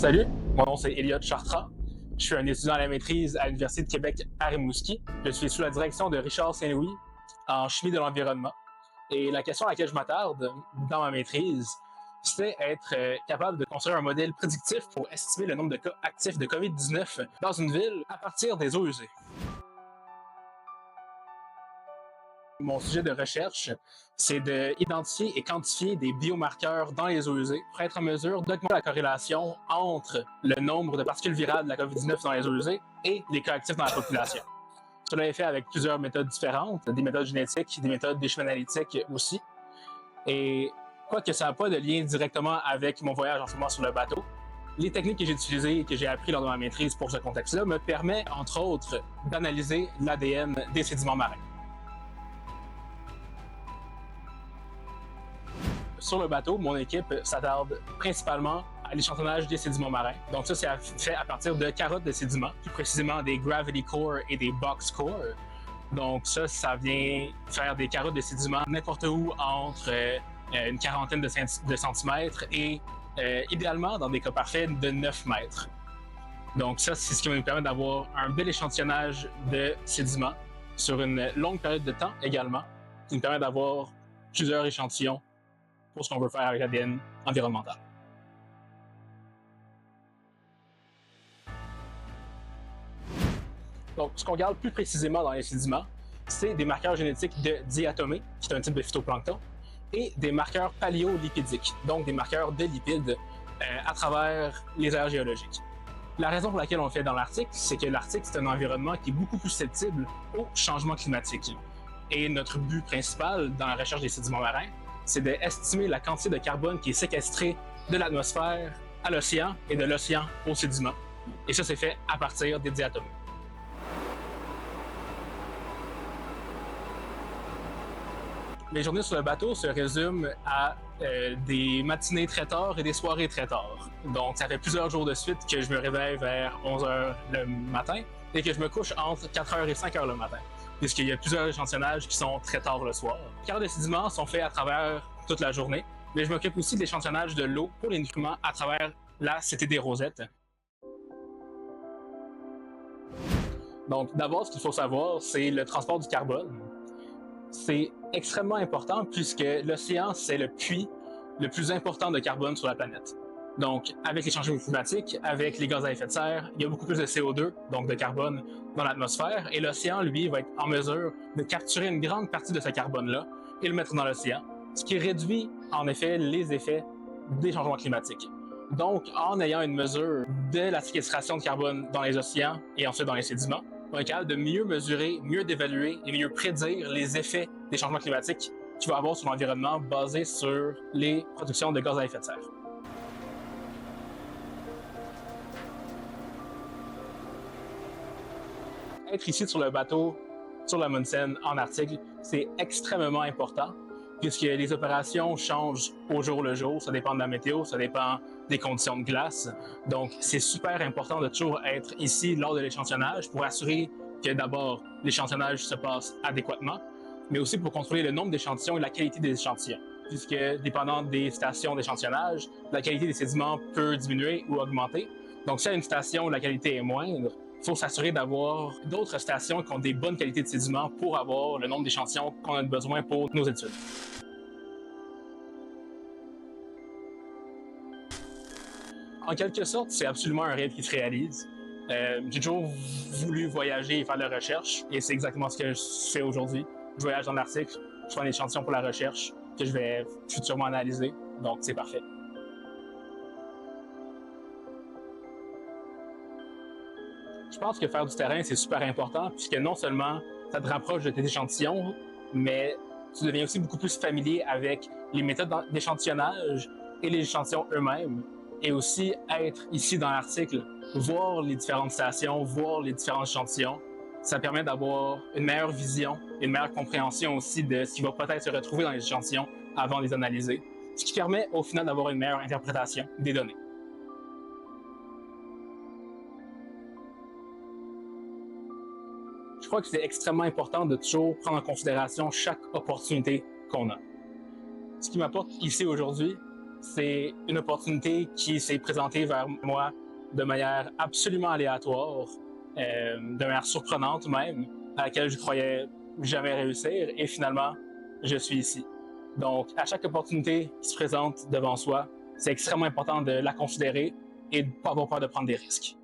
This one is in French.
Salut, mon nom c'est Elliott Chartrand. Je suis un étudiant à la maîtrise à l'Université de Québec à Rimouski. Je suis sous la direction de Richard Saint-Louis en chimie de l'environnement. Et la question à laquelle je m'attarde dans ma maîtrise, c'est être capable de construire un modèle prédictif pour estimer le nombre de cas actifs de COVID-19 dans une ville à partir des eaux usées. Mon sujet de recherche, c'est d'identifier et quantifier des biomarqueurs dans les eaux usées pour être en mesure d'augmenter la corrélation entre le nombre de particules virales de la COVID-19 dans les eaux usées et les cas actifs dans la population. Cela est fait avec plusieurs méthodes différentes, des méthodes génétiques, des méthodes des chemins analytiques aussi. Et quoique ça n'a pas de lien directement avec mon voyage en ce moment sur le bateau, les techniques que j'ai utilisées et que j'ai apprises lors de ma maîtrise pour ce contexte-là me permettent, entre autres, d'analyser l'ADN des sédiments marins. Sur le bateau, mon équipe s'attarde principalement à l'échantillonnage des sédiments marins. Donc ça, c'est fait à partir de carottes de sédiments, plus précisément des gravity core et des box core. Donc ça vient faire des carottes de sédiments n'importe où entre une quarantaine de centimètres et idéalement, dans des cas parfaits, de 9 mètres. Donc ça, c'est ce qui va nous permettre d'avoir un bel échantillonnage de sédiments sur une longue période de temps également, qui nous permet d'avoir plusieurs échantillons pour ce qu'on veut faire avec l'ADN environnemental. Donc, ce qu'on regarde plus précisément dans les sédiments, c'est des marqueurs génétiques de diatomée, qui est un type de phytoplancton, et des marqueurs paléolipidiques, donc des marqueurs de lipides à travers les aires géologiques. La raison pour laquelle on le fait dans l'Arctique, c'est que l'Arctique, c'est un environnement qui est beaucoup plus susceptible au changement climatique. Et notre but principal dans la recherche des sédiments marins, c'est d'estimer la quantité de carbone qui est séquestrée de l'atmosphère à l'océan et de l'océan aux sédiments. Et ça, c'est fait à partir des diatomées. Les journées sur le bateau se résument à des matinées très tard et des soirées très tard. Donc, ça fait plusieurs jours de suite que je me réveille vers 11h le matin et que je me couche entre 4h et 5h le matin, puisqu'il y a plusieurs échantillonnages qui sont très tard le soir. Les carottes de sédiments sont faits à travers toute la journée, mais je m'occupe aussi de l'échantillonnage de l'eau pour les nutriments à travers la Cité des Rosettes. Donc, d'abord, ce qu'il faut savoir, c'est le transport du carbone. C'est extrêmement important puisque l'océan, c'est le puits le plus important de carbone sur la planète. Donc, avec les changements climatiques, avec les gaz à effet de serre, il y a beaucoup plus de CO2, donc de carbone, dans l'atmosphère, et l'océan, lui, va être en mesure de capturer une grande partie de ce carbone-là et le mettre dans l'océan, ce qui réduit, en effet, les effets des changements climatiques. Donc, en ayant une mesure de la séquestration de carbone dans les océans et ensuite dans les sédiments, on est capable de mieux mesurer, mieux d'évaluer et mieux prédire les effets des changements climatiques qu'il va avoir sur l'environnement basés sur les productions de gaz à effet de serre. Être ici sur le bateau, sur l'Amundsen, en Arctique, c'est extrêmement important puisque les opérations changent au jour le jour. Ça dépend de la météo, ça dépend des conditions de glace. Donc, c'est super important de toujours être ici lors de l'échantillonnage pour assurer que d'abord, l'échantillonnage se passe adéquatement, mais aussi pour contrôler le nombre d'échantillons et la qualité des échantillons. Puisque, dépendant des stations d'échantillonnage, la qualité des sédiments peut diminuer ou augmenter. Donc, si à une station, la qualité est moindre, il faut s'assurer d'avoir d'autres stations qui ont des bonnes qualités de sédiments pour avoir le nombre d'échantillons qu'on a besoin pour nos études. En quelque sorte, c'est absolument un rêve qui se réalise. J'ai toujours voulu voyager et faire de la recherche, et c'est exactement ce que je fais aujourd'hui. Je voyage dans l'Arctique, je fais un échantillon pour la recherche que je vais futurement analyser, donc c'est parfait. Je pense que faire du terrain, c'est super important, puisque non seulement ça te rapproche de tes échantillons, mais tu deviens aussi beaucoup plus familier avec les méthodes d'échantillonnage et les échantillons eux-mêmes. Et aussi être ici dans l'article, voir les différentes stations, voir les différents échantillons, ça permet d'avoir une meilleure vision et une meilleure compréhension aussi de ce qui va peut-être se retrouver dans les échantillons avant de les analyser, ce qui permet au final d'avoir une meilleure interprétation des données. Je crois que c'est extrêmement important de toujours prendre en considération chaque opportunité qu'on a. Ce qui m'apporte ici aujourd'hui, C'est une opportunité qui s'est présentée vers moi de manière absolument aléatoire, de manière surprenante même, à laquelle je croyais jamais réussir, et finalement, je suis ici. Donc, à chaque opportunité qui se présente devant soi, c'est extrêmement important de la considérer et de ne pas avoir peur de prendre des risques.